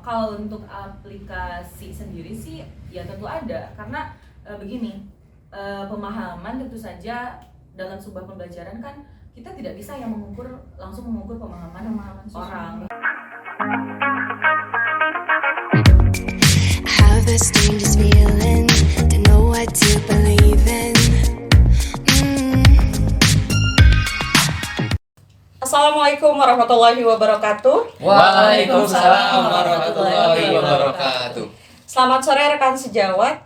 Kalau untuk aplikasi sendiri sih ya tentu ada, karena begini, pemahaman tentu saja dalam sebuah pembelajaran kan kita tidak bisa yang langsung mengukur pemahaman orang. Have a strangest feeling, don't know what to believe in. Assalamualaikum warahmatullahi wabarakatuh. Waalaikumsalam warahmatullahi wabarakatuh. Selamat sore rekan sejawat.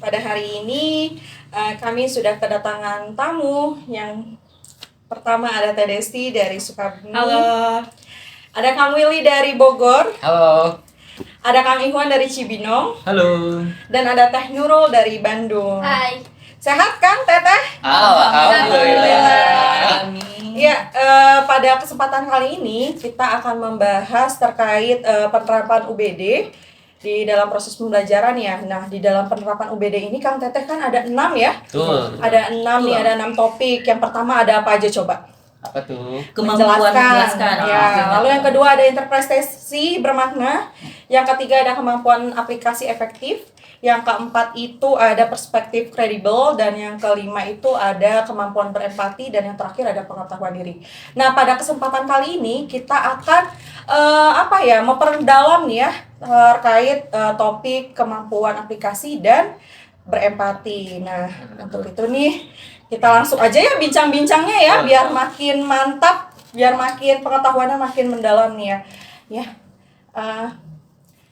Pada hari ini kami sudah kedatangan tamu. Yang pertama ada Teh Desti dari Sukabumi. Halo. Ada Kang Willy dari Bogor. Halo. Ada Kang Ihwan dari Cibinong. Halo. Dan ada Teh Nurul dari Bandung. Hai. Sehat Kang Teteh? Alhamdulillah. Ya, pada kesempatan kali ini kita akan membahas terkait penerapan UBD di dalam proses pembelajaran ya. Nah, di dalam penerapan UBD ini Kang Teteh kan ada 6 ya? Betul. Ada 6 nih, ada 6 topik. Yang pertama ada apa aja coba? Apa tuh? Kemampuan menjelaskan. Ya, lalu yang kedua ada interpretasi bermakna. Yang ketiga ada kemampuan aplikasi efektif. Yang keempat itu ada perspektif kredibel, dan yang kelima itu ada kemampuan berempati, dan yang terakhir ada pengetahuan diri. Nah, pada kesempatan kali ini kita akan memperdalam nih ya terkait topik kemampuan aplikasi dan berempati. Nah, untuk itu nih kita langsung aja ya bincang-bincangnya ya, biar makin mantap, biar makin pengetahuannya makin mendalam nih ya.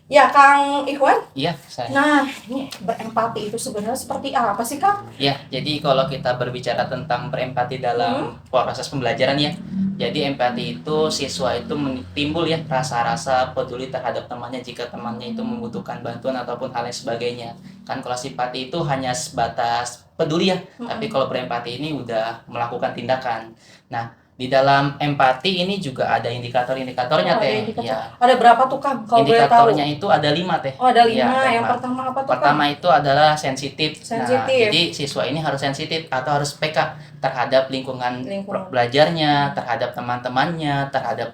Ya, Kang Ihwan. Iya, saya. Nah, ini berempati itu sebenarnya seperti apa sih, Kang? Ya, jadi kalau kita berbicara tentang berempati dalam proses pembelajaran ya. Jadi empati itu siswa itu timbul ya rasa-rasa peduli terhadap temannya jika temannya itu membutuhkan bantuan ataupun hal lain sebagainya. Kan kalau simpati itu hanya sebatas peduli ya, tapi kalau berempati ini udah melakukan tindakan. Nah, di dalam empati ini juga ada indikator-indikatornya Teh. Ya. Ada berapa tuh, Kang? Kalau boleh tahu. Indikatornya itu ada 5 Teh. Oh, ada 5. Ya, yang pertama apa tuh, pertama Kang? itu adalah sensitif. Sensitif. Nah, jadi siswa ini harus sensitif atau harus peka terhadap lingkungan belajarnya, terhadap teman-temannya, terhadap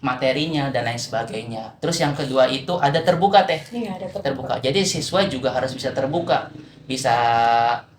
materinya dan lain sebagainya. Terus yang kedua itu ada terbuka Teh. Iya, ada Terbuka. Jadi siswa juga harus bisa terbuka, bisa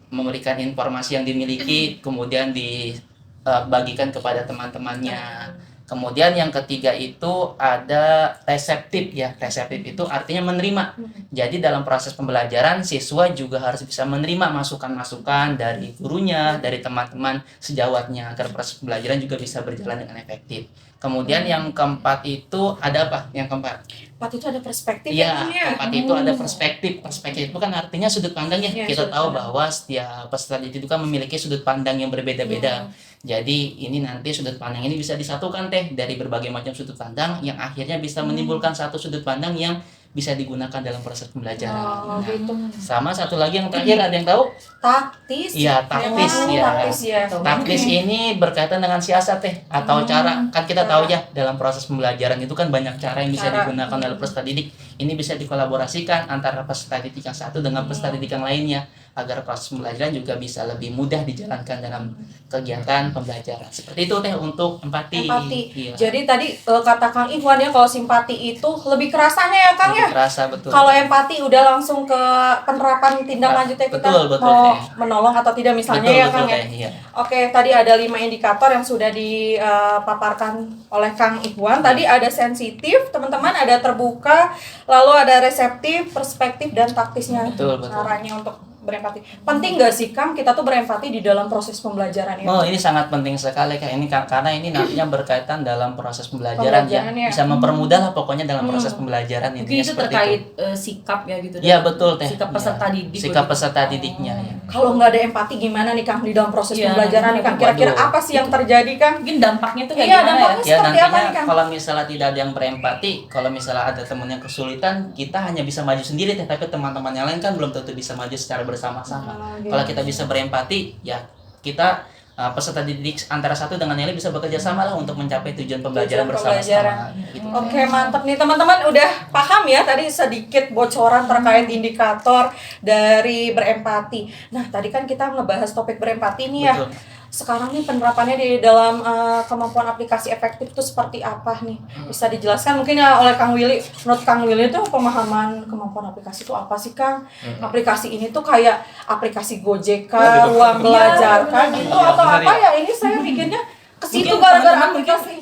memberikan informasi yang dimiliki, kemudian dibagikan kepada teman-temannya. Kemudian yang ketiga itu ada reseptif ya. Reseptif itu artinya menerima. Jadi dalam proses pembelajaran siswa juga harus bisa menerima masukan-masukan dari gurunya, dari teman-teman sejawatnya agar proses pembelajaran juga bisa berjalan dengan efektif. Kemudian yang keempat itu ada apa? Yang keempat? Keempat itu ada perspektif Iya, ya? keempat itu ada perspektif. Perspektif itu kan artinya sudut pandang ya. Ya, Kita sudut tahu pandang. bahwa setiap peserta didik itu kan memiliki sudut pandang yang berbeda-beda. Jadi ini nanti sudut pandang ini bisa disatukan Teh dari berbagai macam sudut pandang yang akhirnya bisa menimbulkan satu sudut pandang yang bisa digunakan dalam proses pembelajaran. Oh, gitu. Sama satu lagi yang terakhir ada yang tahu? Taktis. Iya, taktis ya. Taktis ya. Taktis ini berkaitan dengan siasat Teh atau cara. Kan kita tahu ya dalam proses pembelajaran itu kan banyak cara yang bisa digunakan dalam peserta didik. Ini bisa dikolaborasikan antara peserta didik yang satu dengan peserta didik yang lainnya agar proses pembelajaran juga bisa lebih mudah dijalankan dalam kegiatan pembelajaran. Seperti itu Teh untuk empati. Iya. Jadi tadi kata Kang Ihwan ya, kalau simpati itu lebih kerasanya ya, Kang ya? Lebih kerasa, betul. Kalau empati udah langsung ke penerapan tindak lanjutnya kita Betul, mau Teh. menolong atau tidak misalnya Betul, ya, betul, Kang ya. Teh, iya. Oke, tadi ada 5 indikator yang sudah dipaparkan oleh Kang Ihwan. Tadi ada sensitif, teman-teman, ada terbuka, lalu ada reseptif, perspektif, dan taktisnya. Betul, betul. Caranya untuk berempati. Penting nggak sih, Kang, kita tuh berempati di dalam proses pembelajaran ya? Oh, ini sangat penting sekali Kak. Ini karena ini nantinya berkaitan dalam proses pembelajaran ya. Pembelajaran, ya. Bisa mempermudah lah pokoknya dalam proses pembelajaran Mungkin intinya itu seperti terkait itu. sikap ya gitu. Iya, betul Teh. Sikap peserta didik. Sikap begitu. peserta didiknya ya. Kalau nggak ada empati gimana nih, Kang, di dalam proses Iya, pembelajaran nih, Kang? Kira-kira waduh. apa sih yang terjadi, Kang? Mungkin dampaknya tuh kayak Iya, gimana ya? dampaknya Ya seperti apa nih, nantinya Kang? kalau misalnya tidak ada yang berempati, kalau misalnya ada teman yang kesulitan, kita hanya bisa maju sendiri Teh, tapi teman-teman yang lain kan belum tentu bisa maju secara bersama-sama. gitu. Kalau kita bisa berempati, ya kita peserta didik antara satu dengan yang lain bisa bekerja sama lah untuk mencapai tujuan pembelajaran bersama-sama. Gitu. Oke, mantap nih teman-teman, udah paham ya tadi sedikit bocoran terkait indikator dari berempati. Nah, tadi kan kita ngebahas topik berempati nih ya. Betul. sekarang nih penerapannya di dalam kemampuan aplikasi efektif itu seperti apa nih? Bisa dijelaskan mungkin ya oleh Kang Willy. Menurut Kang Willy itu pemahaman kemampuan aplikasi itu apa sih, Kang? Aplikasi ini tuh kayak aplikasi Gojek, ruang belajar kan gitu atau apa ya? Ini saya mikirnya ke situ Mungkin gara-gara teman-teman aplikasi.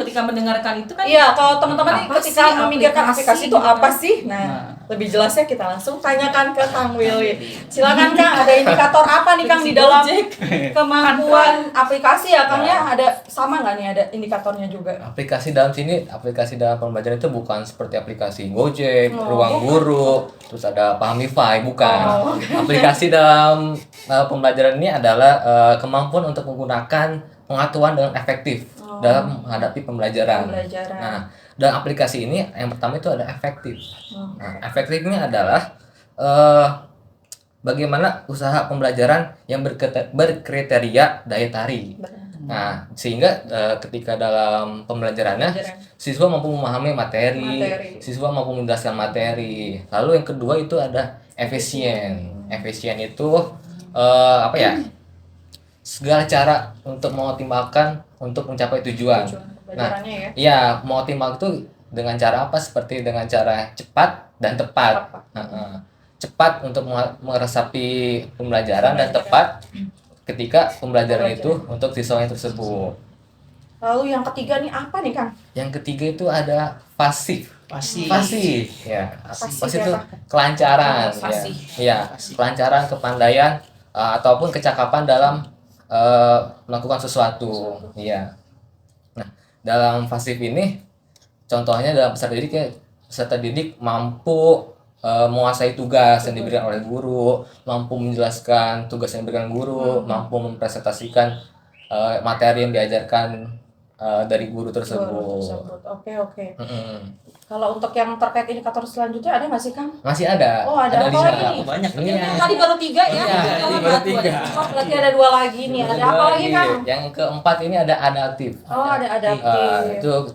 ketika mendengarkan itu kan Iya, kalau teman-teman nih apa ketika sih memikirkan aplikasi itu gitu apa kan? sih? Nah, lebih jelasnya kita langsung tanyakan ke Kang Willy. Silakan Kang, ada indikator apa nih Kang di dalam kemampuan aplikasi ya Kang ya? Ada sama nggak nih ada indikatornya juga? Aplikasi dalam pembelajaran itu bukan seperti aplikasi Gojek, Oh, Ruang bukan. Guru, terus ada Pahamify, bukan. Oh, Aplikasi dalam pembelajaran ini adalah kemampuan untuk menggunakan pengetahuan dengan efektif dalam menghadapi pembelajaran. Pembelajaran. Nah, dalam aplikasi ini yang pertama itu ada efektif. Nah, efektifnya adalah bagaimana usaha pembelajaran yang berkriteria daya tarik. Nah, sehingga ketika dalam pembelajarannya siswa mampu memahami materi, siswa mampu menjelaskan materi. Lalu yang kedua itu ada efisien. Efisien itu apa ya? Segala cara untuk mengoptimalkan untuk mencapai tujuan. Pembelajarannya ya. Iya, mengoptimal itu dengan cara apa? Seperti dengan cara cepat dan tepat. Cepat untuk meresapi pembelajaran dan tepat ketika pembelajaran itu untuk siswa yang tersebut. Lalu yang ketiga nih apa nih Kang? Yang ketiga itu ada pasif. Pasif, ya. Pasif itu apa? kelancaran, Pasif. ya. Kelancaran, kepandaian ataupun kecakapan dalam melakukan sesuatu, iya. Nah, dalam pasif ini, contohnya dalam peserta didik mampu menguasai tugas yang diberikan oleh guru, mampu menjelaskan tugas yang diberikan guru, mampu mempresentasikan materi yang diajarkan dari guru tersebut. Oke. Kalau untuk yang terkait indikator selanjutnya ada nggak sih Kang? Masih ada. Oh, ada apa lima. lagi nih? Banyak. Iya. Tadi baru 3 ya? Iya, baru 3. Oh, berarti ada 2 lagi nih. Ada apa lagi Kang? Yang keempat ini ada adaptif. Oh, ada adaptif. Itu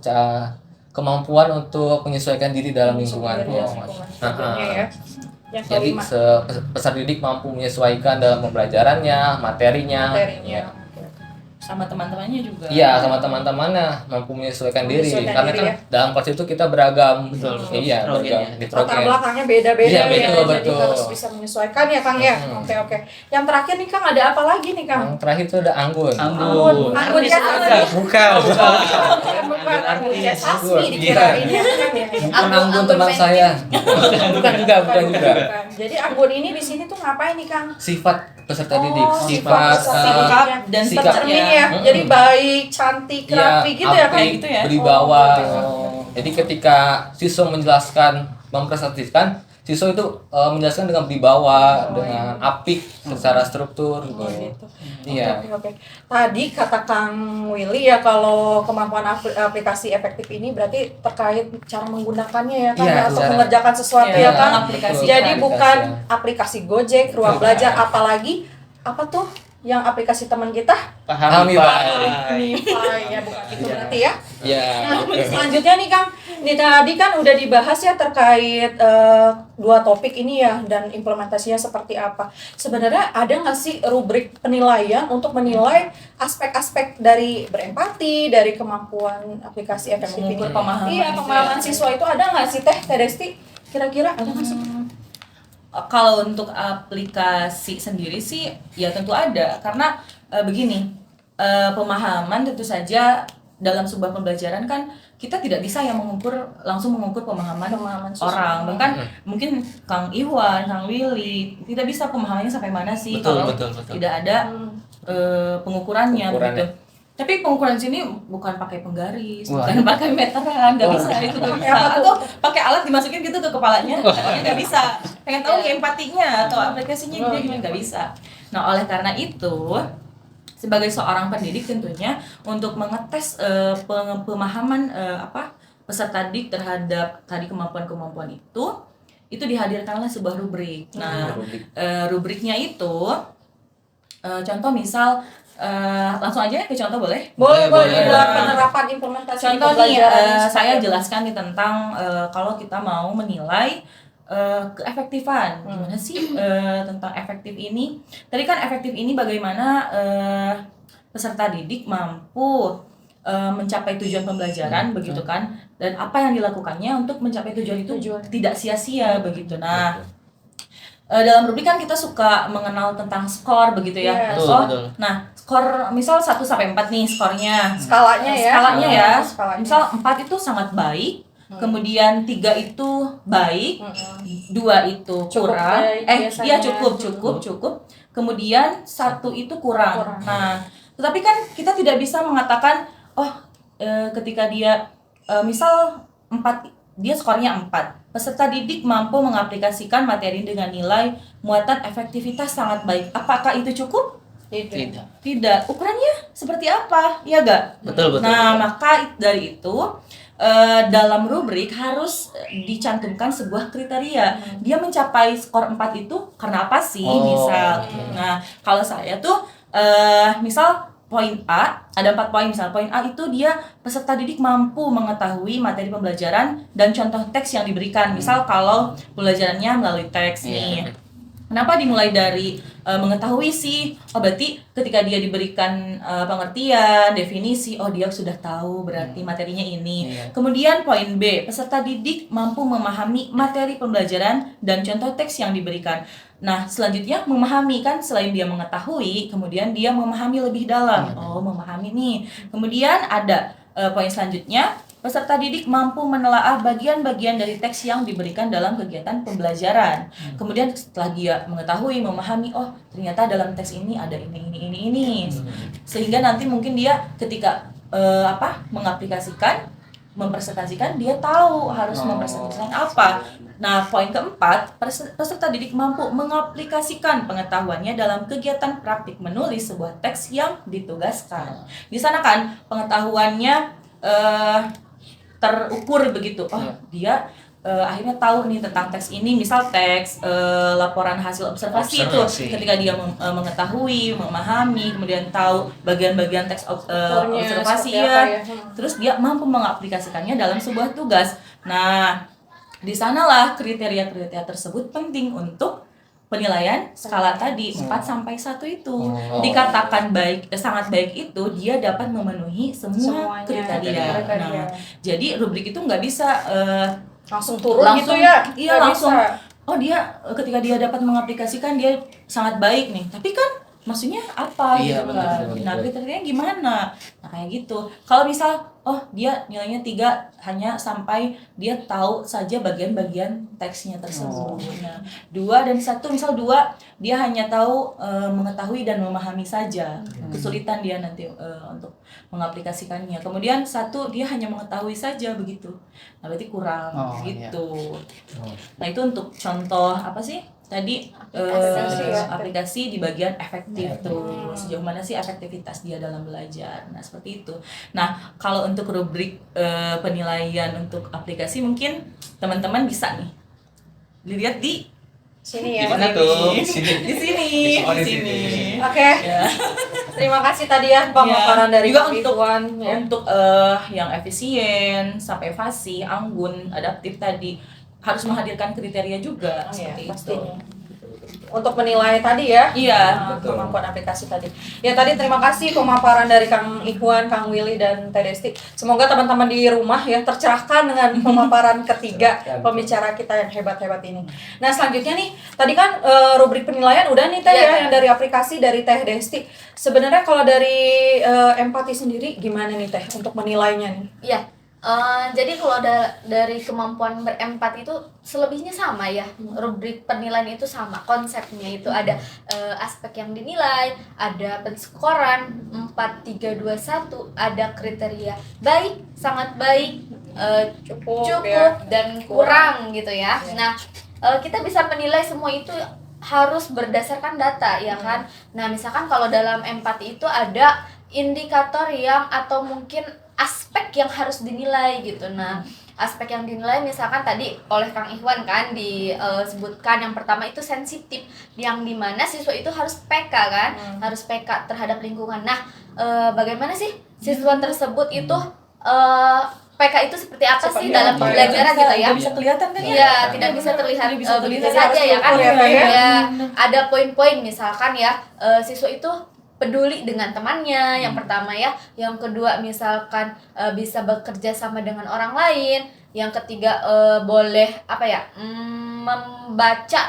kemampuan untuk menyesuaikan diri dalam lingkungan. Ya. Yang Jadi kelima. peserta didik mampu menyesuaikan dalam pembelajarannya, materinya. Ya. sama teman-temannya juga. Iya, sama teman-temannya mampu menyesuaikan diri. Menyesuaikan Karena diri kan ya. dalam kelas itu kita beragam. Betul. Iya, Heterogen beragam. ya. Latar Heterogen. belakangnya beda-beda Iya, ya, betul, jadi betul. harus bisa menyesuaikan ya Kang ya. Oke. Yang terakhir nih Kang ada apa lagi nih Kang? Yang terakhir itu ada anggun. Anggun Artis ya ada. Bukan. bukan anggun Artis. ya Sasmi dikirain ya Kang ya. Bukan anggun teman saya. Bukan juga. Jadi anggun ini di sini tuh ngapain nih Kang? Sifat peserta didik, Oh, sifat sikap dan sikap. Cermin ya. Jadi baik, cantik, rapi gitu ya Kang. gitu ya. Berwibawa. Oh. Jadi ketika siswa menjelaskan, mempresentasikan, siswa itu menjelaskan dengan berwibawa, dengan apik secara struktur gitu. Gitu. Iya. Oke. Tadi kata Kang Willy ya kalau kemampuan aplikasi efektif ini berarti terkait cara menggunakannya ya kan Iya, ya, untuk cara- mengerjakan sesuatu Iya, ya kan. aplikasi. Jadi Aplikasi. bukan aplikasi Gojek, ruang belajar, apalagi apa tuh yang aplikasi teman kita? Pahami, Pahami, Pak. Pahamify ya bukan itu Iya. berarti ya. Iya. Nah, selanjutnya nih Kang, ini tadi kan udah dibahas ya terkait 2 topik ini ya dan implementasinya seperti apa. Sebenarnya ada nggak sih rubrik penilaian untuk menilai aspek-aspek dari berempati, dari kemampuan aplikasi efektif ini? Mengukur pemahaman Iya, gitu pemahaman ya. siswa itu ada nggak sih Teh Desti? Kira-kira ada nggak sih? Kalau untuk aplikasi sendiri sih ya tentu ada karena begini pemahaman tentu saja dalam sebuah pembelajaran kan kita tidak bisa yang langsung mengukur pemahaman Pemahaman siswa. orang bahkan mungkin Kang Iwan, Kang Willy tidak bisa pemahamannya sampai mana sih Betul, kalau betul. tidak ada pengukurannya Pengukurannya. gitu. Tapi pengukuran sini bukan pakai penggaris, Wah. bukan pakai meteran, nggak bisa itu nggak bisa. Atau pakai alat dimasukin gitu ke kepalanya, nggak bisa. Pengen tahu nih empatinya atau aplikasinya dia gimana nggak bisa. Nah oleh karena itu sebagai seorang pendidik tentunya untuk mengetes pemahaman peserta didik terhadap tadi kemampuan-kemampuan itu dihadirkanlah sebuah rubrik. Nah rubriknya itu contoh misal langsung aja ke contoh boleh? Boleh Boleh. di dalam penerapan implementasi Contoh nih pembelajaran saya seperti apa? jelaskan nih tentang kalau kita mau menilai keefektifan gimana sih tentang efektif ini. Tadi kan efektif ini bagaimana peserta didik mampu mencapai tujuan pembelajaran begitu kan, dan apa yang dilakukannya untuk mencapai tujuan itu tidak sia-sia begitu. Nah, dalam rubrik kan kita suka mengenal tentang skor begitu ya. Yes. Betul. Nah, skor misal 1 sampai 4 nih skornya. Skalanya ya. Skalanya ya. Skalanya. Misal 4 itu sangat baik, kemudian 3 itu baik, 2 itu Cukup kurang. baik Iya biasanya. cukup. Kemudian 1 itu kurang. Nah, tetapi kan kita tidak bisa mengatakan ketika dia misal 4, dia skornya 4. Peserta didik mampu mengaplikasikan materi dengan nilai muatan efektivitas sangat baik. Apakah itu cukup? Tidak. Ukurannya seperti apa? Ya gak? Betul. Nah, maka dari itu dalam rubrik harus dicantumkan sebuah kriteria. Dia mencapai skor 4 itu karena apa sih? Misal. Nah, kalau saya tuh misal poin A, ada 4 poin misal. Poin A itu dia peserta didik mampu mengetahui materi pembelajaran dan contoh teks yang diberikan. Misal kalau pembelajarannya melalui teks nih. Kenapa dimulai dari mengetahui sih? Berarti ketika dia diberikan pengertian, definisi, dia sudah tahu berarti materinya ini. Kemudian poin B, peserta didik mampu memahami materi pembelajaran dan contoh teks yang diberikan. Nah, selanjutnya memahami kan, selain dia mengetahui, kemudian dia memahami lebih dalam. Memahami nih. Kemudian ada poin selanjutnya, peserta didik mampu menelaah bagian-bagian dari teks yang diberikan dalam kegiatan pembelajaran. Kemudian setelah dia mengetahui, memahami, ternyata dalam teks ini ada ini. Sehingga nanti mungkin dia ketika mengaplikasikan, mempresentasikan, dia tahu harus mempresentasikan apa. Nah, poin keempat, peserta didik mampu mengaplikasikan pengetahuannya dalam kegiatan praktik menulis sebuah teks yang ditugaskan. Di sana kan pengetahuannya terukur begitu. Dia akhirnya tahu nih tentang teks ini, misal teks laporan hasil observasi itu ketika dia mengetahui, memahami, kemudian tahu bagian-bagian teks observasi ya. Terus dia mampu mengaplikasikannya dalam sebuah tugas. Nah, di sanalah kriteria-kriteria tersebut penting untuk penilaian skala tadi 4 sampai 1 itu. Dikatakan baik, sangat baik itu dia dapat memenuhi semua kriteria. Nah, jadi rubrik itu nggak bisa langsung turun gitu ya? Iya, langsung. Dia ketika dia dapat mengaplikasikan dia sangat baik nih. Tapi kan maksudnya apa gitu kan. Nah, kriterianya gimana? Nah, kayak gitu. Kalau misal dia nilainya 3 hanya sampai dia tahu saja bagian-bagian teksnya tersebut. Nah, 2 dan 1, misal 2 dia hanya tahu mengetahui dan memahami saja. Kesulitan dia nanti untuk mengaplikasikannya. Kemudian 1 dia hanya mengetahui saja begitu. Nah, berarti kurang gitu. Nah, itu untuk contoh apa sih? Tadi aplikasi di bagian efektif tuh, sejauh mana sih efektivitas dia dalam belajar. Nah, seperti itu. Nah, kalau untuk rubrik penilaian untuk aplikasi mungkin teman-teman bisa nih dilihat di sini ya. Di mana tuh? di sini. Di sini. Oke. Terima kasih tadi ya pemaparan dari juga Kak untuk Ikhwan, ya. untuk yang efisien, sampai fasih, anggun, adaptif tadi harus menghadirkan kriteria juga seperti itu. Pastinya. Untuk menilai tadi ya, kemampuan aplikasi tadi. Ya, tadi terima kasih pemaparan dari Kang Ikhwan, Kang Willy, dan Teh Desti. Semoga teman-teman di rumah ya tercerahkan dengan pemaparan ketiga pembicara kita yang hebat-hebat ini. Nah, selanjutnya nih, tadi kan rubrik penilaian udah nih Teh yang dari aplikasi dari Teh Desti. Sebenarnya kalau dari empati sendiri gimana nih Teh untuk menilainya nih? Iya. Jadi kalau dari kemampuan berempati itu selebihnya sama ya. Rubrik penilaian itu sama, konsepnya itu ada aspek yang dinilai, ada penskoran 4, 3, 2, 1, ada kriteria baik, sangat baik, cukup dan kurang gitu ya. Nah, kita bisa menilai semua itu harus berdasarkan data ya kan. Nah, misalkan kalau dalam empati itu ada indikator yang atau mungkin aspek yang harus dinilai gitu. Nah, aspek yang dinilai misalkan tadi oleh Kang Ikhwan kan disebutkan yang pertama itu sensitif, yang dimana siswa itu harus PK kan, harus PK terhadap lingkungan. Nah, bagaimana sih siswa tersebut itu PK itu seperti apa sih dalam pembelajaran gitu ya? Tidak bisa kelihatan kan ya? Iya, tidak bisa terlihat begitu saja ya kan? Ya, ada poin-poin misalkan ya, siswa itu peduli dengan temannya, yang pertama ya. Yang kedua misalkan bisa bekerja sama dengan orang lain. Yang ketiga boleh membaca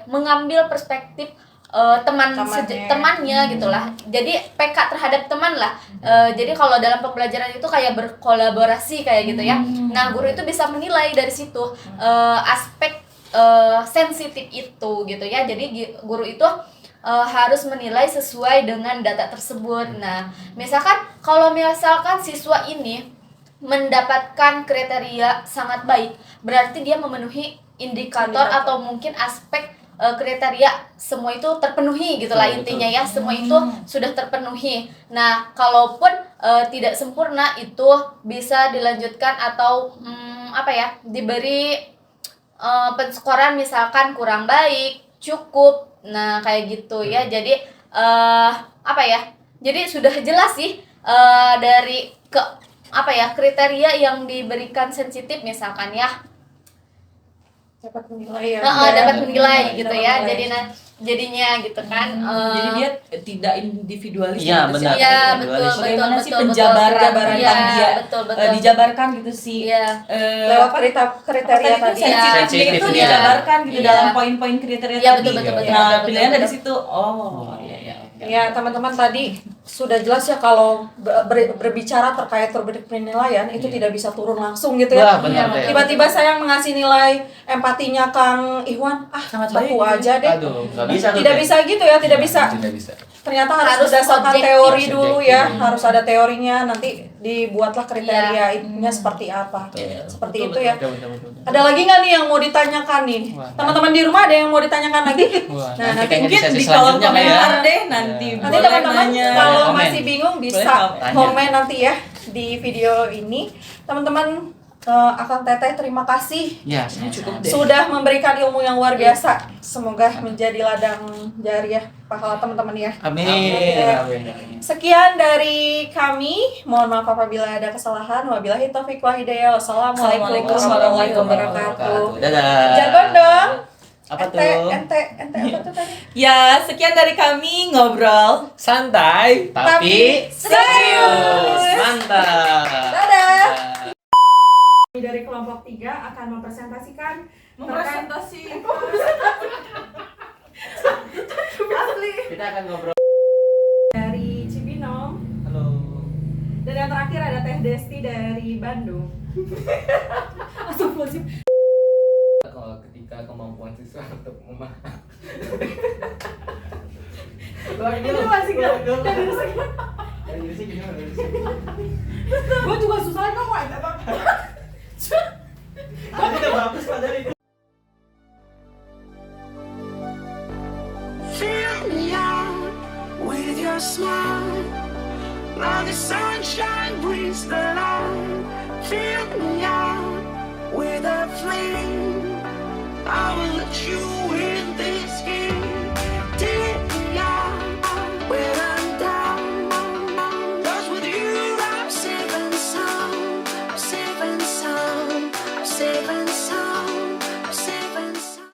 mengambil perspektif temannya gitulah. Jadi PK terhadap teman lah. Jadi kalau dalam pembelajaran itu kayak berkolaborasi kayak gitu ya. Nah, guru itu bisa menilai dari situ aspek sensitif itu gitu ya. Jadi guru itu harus menilai sesuai dengan data tersebut. Nah, misalkan siswa ini mendapatkan kriteria sangat baik, berarti dia memenuhi indikator atau mungkin aspek kriteria semua itu terpenuhi gitulah intinya ya, semua itu sudah terpenuhi. Nah, kalaupun tidak sempurna itu bisa dilanjutkan atau diberi penskoran misalkan kurang baik, cukup. Nah, kayak gitu ya. Jadi jadi sudah jelas sih dari kriteria yang diberikan sensitif misalkan ya. Dapat menilai ya. Dapat menilai gitu ya. Jadinya gitu kan. Jadi dia tidak individualis. Iya, gitu sih. benar. Iya, betul, Bagaimana sih betul, penjabaran betul. yang Iya, dia betul. dijabarkan gitu sih. Iya. Lewat kriteria tadi. Sensitif itu Iya. dijabarkan gitu Iya. dalam poin-poin kriteria Iya, tadi. betul. Nah, pilihan dari situ. Oh, iya. Ya, teman-teman tadi sudah jelas ya kalau berbicara terkait rubrik penilaian itu tidak bisa turun langsung gitu ya. Wah, benar deh. Tiba-tiba saya ngasih nilai empatinya Kang Ihwan, Sangat baku baik, aja deh. Aduh, nggak bisa tuh, Tidak Teh. bisa gitu ya, tidak bisa. Tidak bisa. Ternyata harus Harus berdasarkan objektif. teori dulu ya, Subjektif. harus ada teorinya, nanti dibuatlah kriterianya seperti apa. Iya. Seperti Betul, itu ya. betul. Ada lagi nggak nih yang mau ditanyakan nih? Wah, Teman-teman di rumah ada yang mau ditanyakan lagi? Wah, Nah, nanti nanti kayaknya Mungkin di sesi di kolom selanjutnya kayak komentar ya. deh nanti. Ya. Nanti Boleh teman-teman nanya. kalau Komen. masih bingung bisa Boleh komen nanti ya di video ini. Teman-teman akan Teteh terima kasih Ya, cukup deh. sudah memberikan ilmu yang luar biasa. Semoga menjadi ladang jariah pahala teman-teman ya. Amin. Amin. Sekian dari kami. Mohon maaf apabila ada kesalahan. Wabillahi taufiq wal hidayah. Wassalamualaikum warahmatullahi wabarakatuh. Dadah. Jargon dong. Apa Ente tuh? apa tuh tadi? Ya, sekian dari kami ngobrol. Santai. Tapi serius. Mantap. Dadah. Dari kelompok 3 akan mempresentasikan Kita akan ngobrol. dari Cibinong. Halo. Dan yang terakhir ada Teh Desti dari Bandung. Kalau ketika kemampuan siswa untuk memahami. Ini masih gak gue juga susah ngomong. Fill me out with your smile. Now the sunshine brings the light. Fill me out